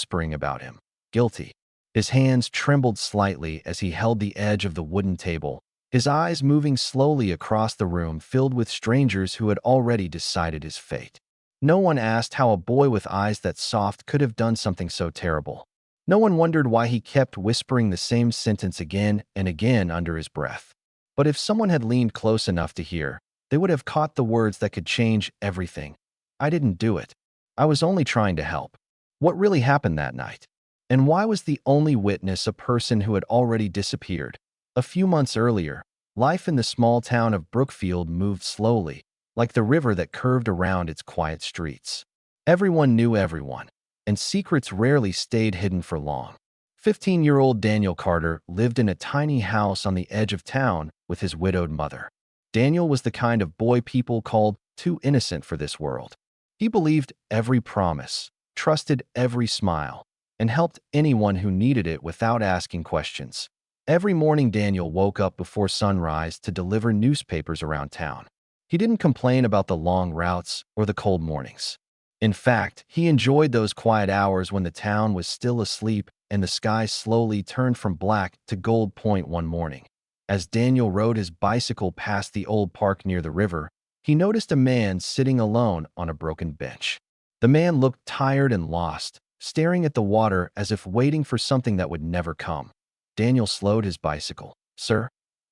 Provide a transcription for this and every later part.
whispering about him. Guilty. His hands trembled slightly as he held the edge of the wooden table, his eyes moving slowly across the room filled with strangers who had already decided his fate. No one asked how a boy with eyes that soft could have done something so terrible. No one wondered why he kept whispering the same sentence again and again under his breath. But if someone had leaned close enough to hear, they would have caught the words that could change everything. I didn't do it. I was only trying to help. What really happened that night? And why was the only witness a person who had already disappeared? A few months earlier, life in the small town of Brookfield moved slowly, like the river that curved around its quiet streets. Everyone knew everyone, and secrets rarely stayed hidden for long. 15-year-old Daniel Carter lived in a tiny house on the edge of town with his widowed mother. Daniel was the kind of boy people called too innocent for this world. He believed every promise, trusted every smile, and helped anyone who needed it without asking questions. Every morning Daniel woke up before sunrise to deliver newspapers around town. He didn't complain about the long routes or the cold mornings. In fact, he enjoyed those quiet hours when the town was still asleep and the sky slowly turned from black to gold point one morning. As Daniel rode his bicycle past the old park near the river, he noticed a man sitting alone on a broken bench. The man looked tired and lost, staring at the water as if waiting for something that would never come. Daniel slowed his bicycle. "Sir,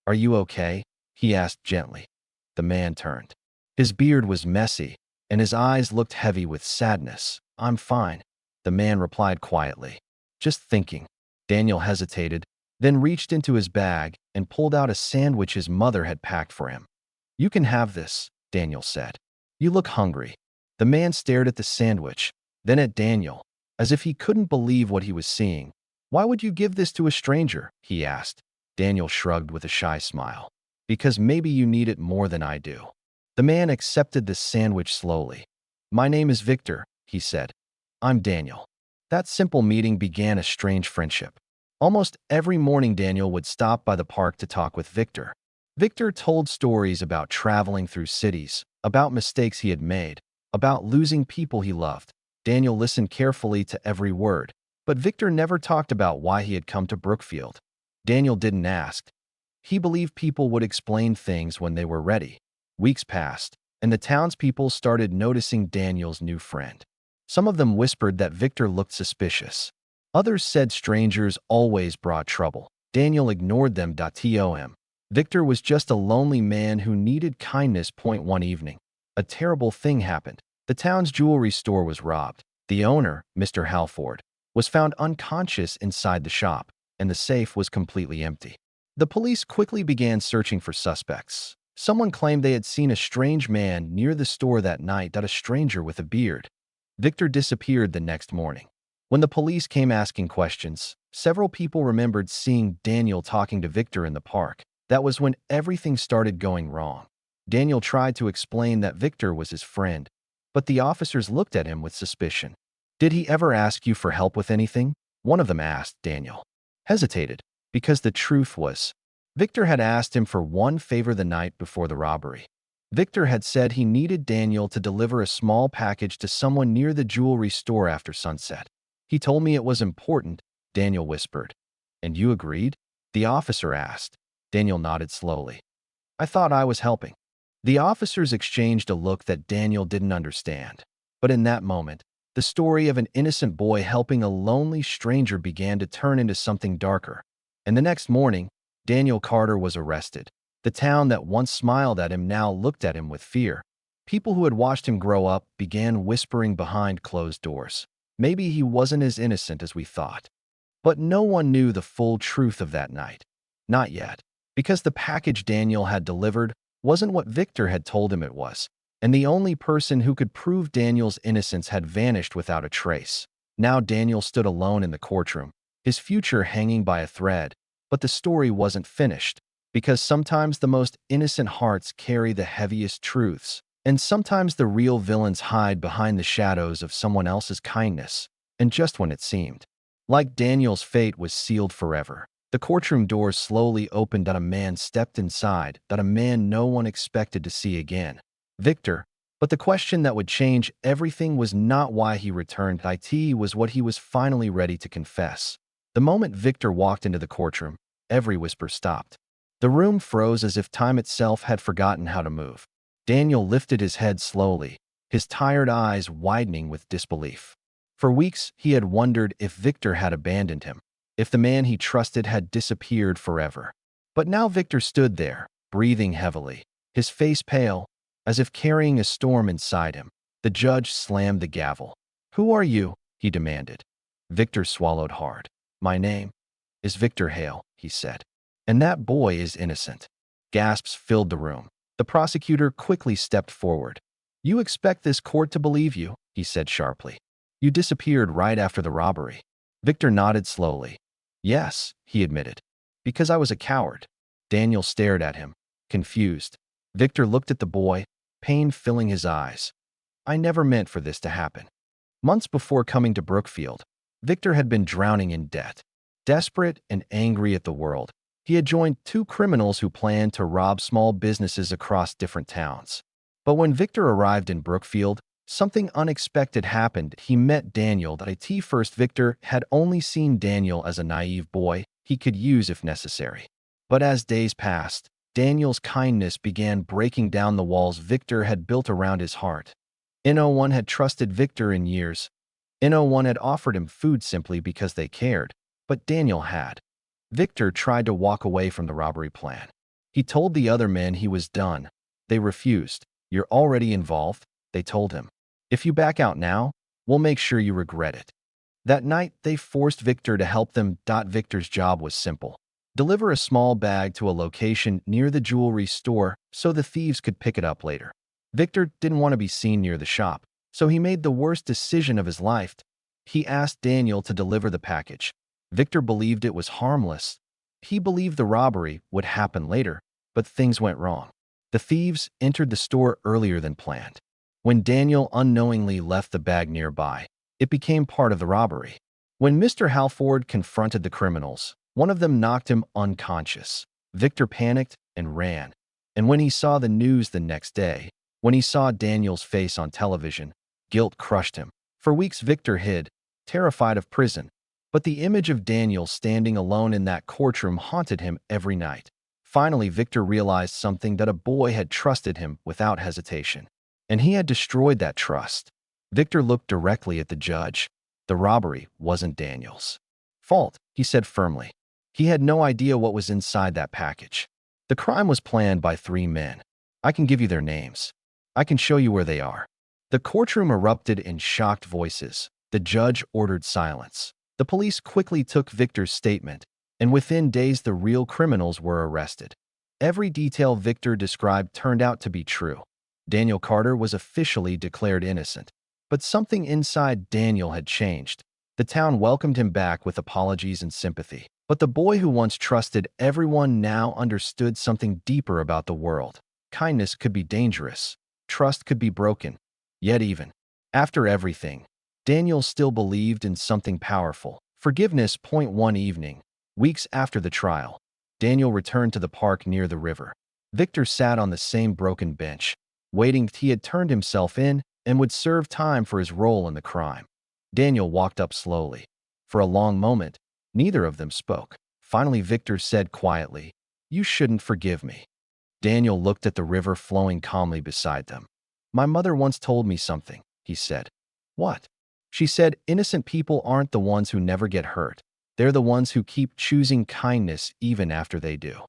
are you okay?" he asked gently. The man turned. His beard was messy, and his eyes looked heavy with sadness. "I'm fine," the man replied quietly. "Just thinking." Daniel hesitated, then reached into his bag and pulled out a sandwich his mother had packed for him. "You can have this," Daniel said. "You look hungry." The man stared at the sandwich, then at Daniel, as if he couldn't believe what he was seeing. "Why would you give this to a stranger?" he asked. Daniel shrugged with a shy smile. "Because maybe you need it more than I do." The man accepted the sandwich slowly. "My name is Victor," he said. "I'm Daniel." That simple meeting began a strange friendship. Almost every morning Daniel would stop by the park to talk with Victor. Victor told stories about traveling through cities, about mistakes he had made, about losing people he loved. Daniel listened carefully to every word, but Victor never talked about why he had come to Brookfield. Daniel didn't ask. He believed people would explain things when they were ready. Weeks passed, and the townspeople started noticing Daniel's new friend. Some of them whispered that Victor looked suspicious. Others said strangers always brought trouble. Daniel ignored them. Victor was just a lonely man who needed kindness. One evening, a terrible thing happened. The town's jewelry store was robbed. The owner, Mr. Halford, was found unconscious inside the shop, and the safe was completely empty. The police quickly began searching for suspects. Someone claimed they had seen a strange man near the store that night. A stranger with a beard. Victor disappeared the next morning. When the police came asking questions, several people remembered seeing Daniel talking to Victor in the park. That was when everything started going wrong. Daniel tried to explain that Victor was his friend, but the officers looked at him with suspicion. "Did he ever ask you for help with anything?" one of them asked. Daniel hesitated, because the truth was, Victor had asked him for one favor the night before the robbery. Victor had said he needed Daniel to deliver a small package to someone near the jewelry store after sunset. "He told me it was important," Daniel whispered. "And you agreed?" the officer asked. Daniel nodded slowly. "I thought I was helping." The officers exchanged a look that Daniel didn't understand. But in that moment, the story of an innocent boy helping a lonely stranger began to turn into something darker. And the next morning, Daniel Carter was arrested. The town that once smiled at him now looked at him with fear. People who had watched him grow up began whispering behind closed doors. Maybe he wasn't as innocent as we thought. But no one knew the full truth of that night. Not yet. Because the package Daniel had delivered wasn't what Victor had told him it was. And the only person who could prove Daniel's innocence had vanished without a trace. Now Daniel stood alone in the courtroom, his future hanging by a thread. But the story wasn't finished. Because sometimes the most innocent hearts carry the heaviest truths, and sometimes the real villains hide behind the shadows of someone else's kindness, and just when it seemed like Daniel's fate was sealed forever, the courtroom doors slowly opened and a man stepped inside, a man no one expected to see again. Victor, But the question that would change everything was not why he returned. It was what he was finally ready to confess. The moment Victor walked into the courtroom, every whisper stopped. The room froze as if time itself had forgotten how to move. Daniel lifted his head slowly, his tired eyes widening with disbelief. For weeks, he had wondered if Victor had abandoned him, if the man he trusted had disappeared forever. But now Victor stood there, breathing heavily, his face pale, as if carrying a storm inside him. The judge slammed the gavel. "Who are you?" he demanded. Victor swallowed hard. "My name is Victor Hale," he said. "And that boy is innocent." Gasps filled the room. The prosecutor quickly stepped forward. "You expect this court to believe you," he said sharply. "You disappeared right after the robbery." Victor nodded slowly. "Yes," he admitted. "Because I was a coward." Daniel stared at him, confused. Victor looked at the boy, pain filling his eyes. "I never meant for this to happen." Months before coming to Brookfield, Victor had been drowning in debt. Desperate and angry at the world, he had joined two criminals who planned to rob small businesses across different towns. But when Victor arrived in Brookfield, something unexpected happened. He met Daniel. First, Victor had only seen Daniel as a naive boy he could use if necessary. But as days passed, Daniel's kindness began breaking down the walls Victor had built around his heart. No one had trusted Victor in years. No one had offered him food simply because they cared, but Daniel had. Victor tried to walk away from the robbery plan. He told the other men he was done. They refused. "You're already involved," they told him. "If you back out now, we'll make sure you regret it." That night, they forced Victor to help them. Victor's job was simple: deliver a small bag to a location near the jewelry store so the thieves could pick it up later. Victor didn't want to be seen near the shop, so he made the worst decision of his life. He asked Daniel to deliver the package. Victor believed it was harmless. He believed the robbery would happen later, but things went wrong. The thieves entered the store earlier than planned. When Daniel unknowingly left the bag nearby, it became part of the robbery. When Mr. Halford confronted the criminals, one of them knocked him unconscious. Victor panicked and ran. And when he saw the news the next day, when he saw Daniel's face on television, guilt crushed him. For weeks, Victor hid, terrified of prison. But the image of Daniel standing alone in that courtroom haunted him every night. Finally, Victor realized something: that a boy had trusted him without hesitation. And he had destroyed that trust. Victor looked directly at the judge. The robbery wasn't Daniel's fault, he said firmly. He had no idea what was inside that package. The crime was planned by 3 men. I can give you their names. I can show you where they are. The courtroom erupted in shocked voices. The judge ordered silence. The police quickly took Victor's statement, and within days the real criminals were arrested. Every detail Victor described turned out to be true. Daniel Carter was officially declared innocent. But something inside Daniel had changed. The town welcomed him back with apologies and sympathy. But the boy who once trusted everyone now understood something deeper about the world. Kindness could be dangerous. Trust could be broken. Yet even after everything, Daniel still believed in something powerful: forgiveness. One evening, weeks after the trial, Daniel returned to the park near the river. Victor sat on the same broken bench, waiting. He had turned himself in and would serve time for his role in the crime. Daniel walked up slowly. For a long moment, neither of them spoke. Finally, Victor said quietly, "You shouldn't forgive me." Daniel looked at the river flowing calmly beside them. "My mother once told me something," he said. "What?" She said, "Innocent people aren't the ones who never get hurt. They're the ones who keep choosing kindness even after they do."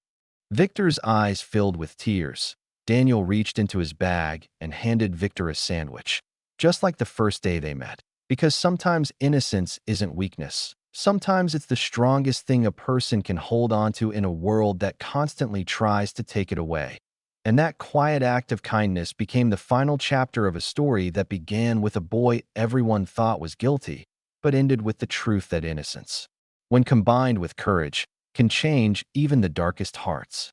Victor's eyes filled with tears. Daniel reached into his bag and handed Victor a sandwich, just like the first day they met. Because sometimes innocence isn't weakness. Sometimes it's the strongest thing a person can hold on to in a world that constantly tries to take it away. And that quiet act of kindness became the final chapter of a story that began with a boy everyone thought was guilty, but ended with the truth that innocence, when combined with courage, can change even the darkest hearts.